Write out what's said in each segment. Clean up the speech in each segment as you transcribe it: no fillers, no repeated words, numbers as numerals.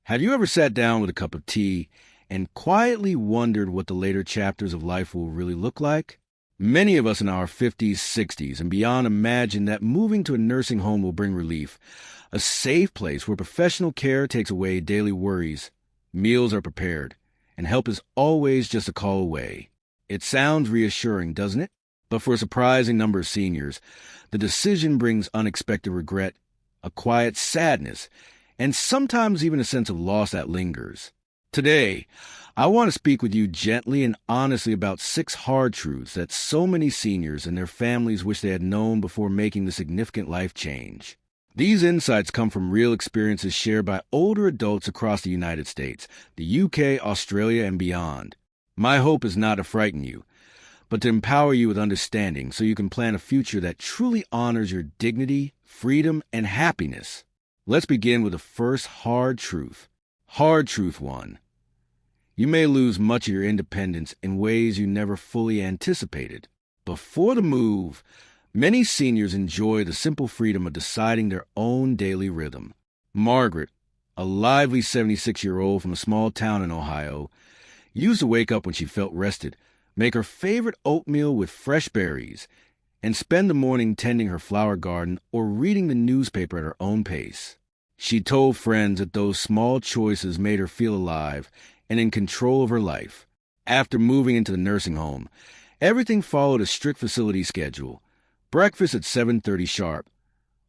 Have you ever sat down with a cup of tea and quietly wondered what the later chapters of life will really look like? Many of us in our 50s, 60s, and beyond imagine that moving to a nursing home will bring relief, a safe place where professional care takes away daily worries, meals are prepared, and help is always just a call away. It sounds reassuring, doesn't it? But for a surprising number of seniors, the decision brings unexpected regret, a quiet sadness, and sometimes even a sense of loss that lingers. Today, I want to speak with you gently and honestly about 6 hard truths that so many seniors and their families wish they had known before making the significant life change. These insights come from real experiences shared by older adults across the United States, the UK, Australia, and beyond. My hope is not to frighten you, but to empower you with understanding so you can plan a future that truly honors your dignity, freedom, and happiness. Let's begin with the first hard truth. Hard truth 1. You may lose much of your independence in ways you never fully anticipated. Before the move, many seniors enjoy the simple freedom of deciding their own daily rhythm. Margaret, a lively 76-year-old from a small town in Ohio, used to wake up when she felt rested, make her favorite oatmeal with fresh berries, and spend the morning tending her flower garden or reading the newspaper at her own pace. She told friends that those small choices made her feel alive and in control of her life. After moving into the nursing home, everything followed a strict facility schedule. Breakfast at 7:30 sharp,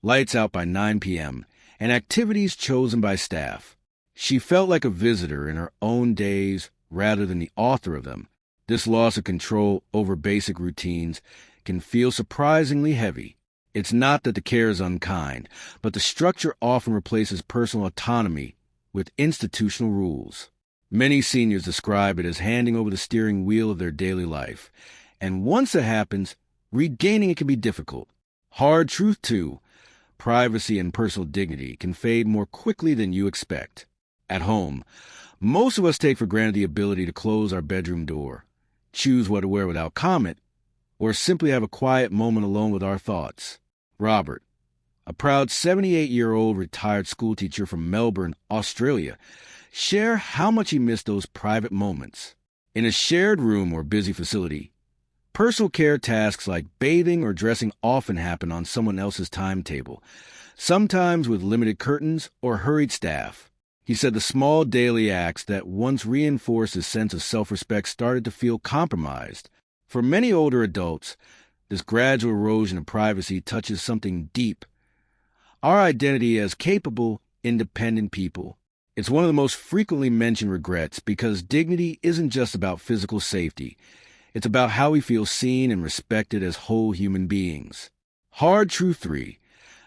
lights out by 9 p.m., and activities chosen by staff. She felt like a visitor in her own days rather than the author of them. This loss of control over basic routines can feel surprisingly heavy. It's not that the care is unkind, but the structure often replaces personal autonomy with institutional rules. Many seniors describe it as handing over the steering wheel of their daily life, and once it happens, regaining it can be difficult. Hard truth 2. Privacy and personal dignity can fade more quickly than you expect. At home, most of us take for granted the ability to close our bedroom door, choose what to wear without comment, or simply have a quiet moment alone with our thoughts. Robert, a proud 78-year-old retired schoolteacher from Melbourne, Australia, share how much he missed those private moments. In a shared room or busy facility, personal care tasks like bathing or dressing often happen on someone else's timetable, sometimes with limited curtains or hurried staff. He said the small daily acts that once reinforced his sense of self-respect started to feel compromised. For many older adults, this gradual erosion of privacy touches something deep. Our identity as capable, independent people. It's one of the most frequently mentioned regrets because dignity isn't just about physical safety. It's about how we feel seen and respected as whole human beings. Hard truth 3.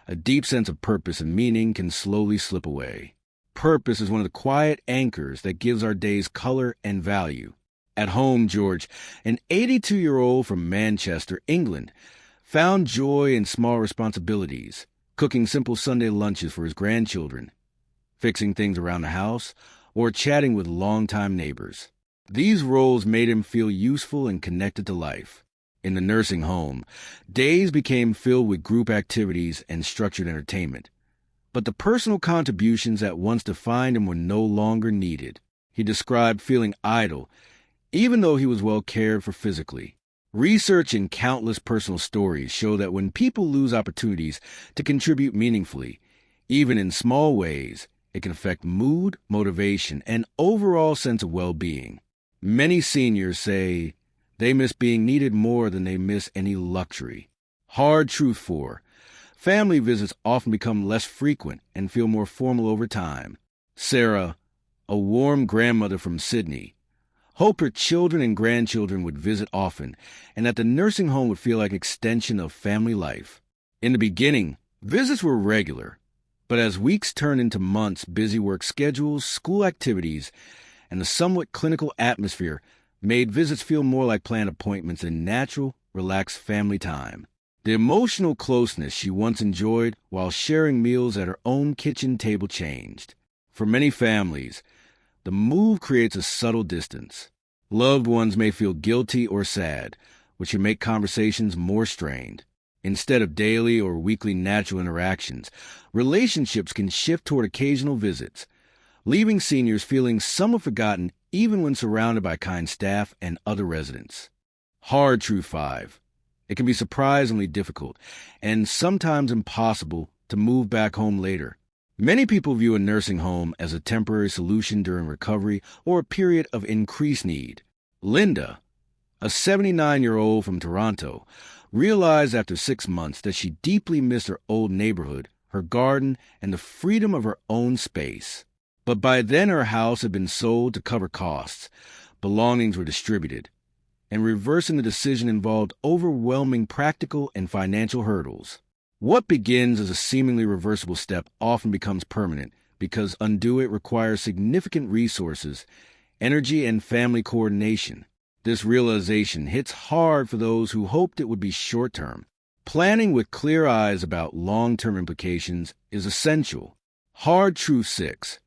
A deep sense of purpose and meaning can slowly slip away. Purpose is one of the quiet anchors that gives our days color and value. At home, George, an 82-year-old from Manchester, England, found joy in small responsibilities, cooking simple Sunday lunches for his grandchildren, fixing things around the house, or chatting with longtime neighbors. These roles made him feel useful and connected to life. In the nursing home, days became filled with group activities and structured entertainment. But the personal contributions that once defined him were no longer needed. He described feeling idle, even though he was well cared for physically. Research and countless personal stories show that when people lose opportunities to contribute meaningfully, even in small ways, it can affect mood, motivation, and overall sense of well-being. Many seniors say they miss being needed more than they miss any luxury. Hard truth 4. Family visits often become less frequent and feel more formal over time. Sarah, a warm grandmother from Sydney, hoped her children and grandchildren would visit often and that the nursing home would feel like an extension of family life. In the beginning, visits were regular, but as weeks turned into months, busy work schedules, school activities, and the somewhat clinical atmosphere made visits feel more like planned appointments than natural, relaxed family time. The emotional closeness she once enjoyed while sharing meals at her own kitchen table changed. For many families, the move creates a subtle distance. Loved ones may feel guilty or sad, which can make conversations more strained. Instead of daily or weekly natural interactions, relationships can shift toward occasional visits, leaving seniors feeling somewhat forgotten even when surrounded by kind staff and other residents. Hard Truth 5. It can be surprisingly difficult and sometimes impossible to move back home later. Many people view a nursing home as a temporary solution during recovery or a period of increased need. Linda, a 79-year-old from Toronto, realized after 6 months that she deeply missed her old neighborhood, her garden, and the freedom of her own space. But by then her house had been sold to cover costs, belongings were distributed, and reversing the decision involved overwhelming practical and financial hurdles. What begins as a seemingly reversible step often becomes permanent because undo it requires significant resources, energy, and family coordination. This realization hits hard for those who hoped it would be short-term. Planning with clear eyes about long-term implications is essential. Hard Truth 6.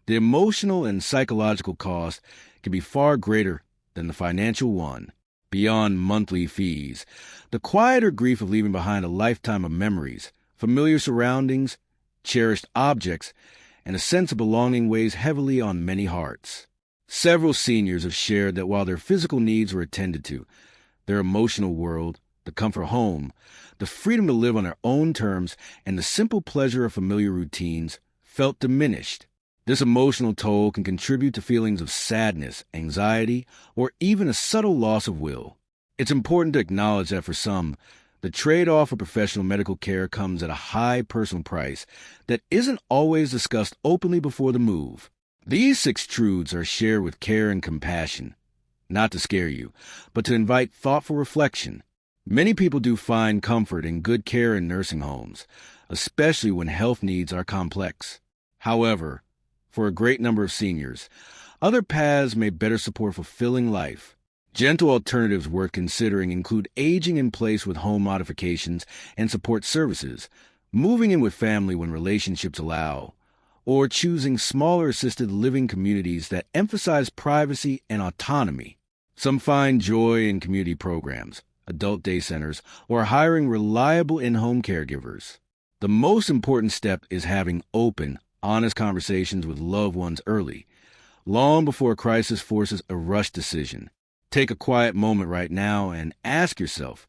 The emotional and psychological cost can be far greater than the financial one. Beyond monthly fees, the quieter grief of leaving behind a lifetime of memories, familiar surroundings, cherished objects, and a sense of belonging weighs heavily on many hearts. Several seniors have shared that while their physical needs were attended to, their emotional world, the comfort of home, the freedom to live on their own terms, and the simple pleasure of familiar routines felt diminished. This emotional toll can contribute to feelings of sadness, anxiety, or even a subtle loss of will. It's important to acknowledge that for some, the trade-off of professional medical care comes at a high personal price that isn't always discussed openly before the move. These 6 truths are shared with care and compassion, not to scare you, but to invite thoughtful reflection. Many people do find comfort in good care in nursing homes, especially when health needs are complex. However, for a great number of seniors, other paths may better support fulfilling life. Gentle alternatives worth considering include aging in place with home modifications and support services, moving in with family when relationships allow, or choosing smaller assisted living communities that emphasize privacy and autonomy. Some find joy in community programs, adult day centers, or hiring reliable in-home caregivers. The most important step is having open, honest conversations with loved ones early, long before a crisis forces a rushed decision. Take a quiet moment right now and ask yourself,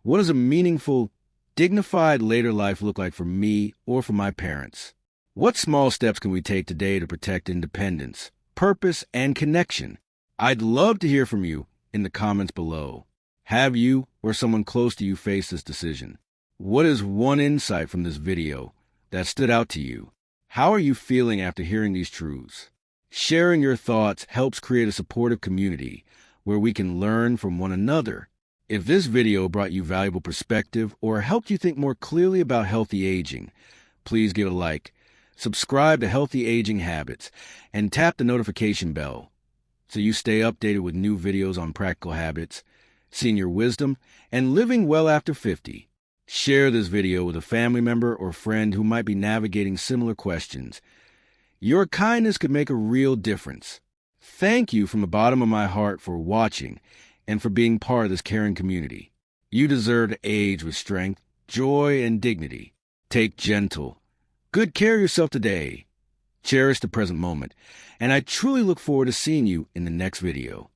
what does a meaningful, dignified later life look like for me or for my parents? What small steps can we take today to protect independence, purpose, and connection? I'd love to hear from you in the comments below. Have you or someone close to you faced this decision? What is one insight from this video that stood out to you? How are you feeling after hearing these truths? Sharing your thoughts helps create a supportive community where we can learn from one another. If this video brought you valuable perspective or helped you think more clearly about healthy aging, please give it a like, subscribe to Healthy Aging Habits, and tap the notification bell so you stay updated with new videos on practical habits, senior wisdom, and living well after 50. Share this video with a family member or friend who might be navigating similar questions. Your kindness could make a real difference. Thank you from the bottom of my heart for watching and for being part of this caring community. You deserve to age with strength, joy, and dignity. Take gentle, good care of yourself today. Cherish the present moment, and I truly look forward to seeing you in the next video.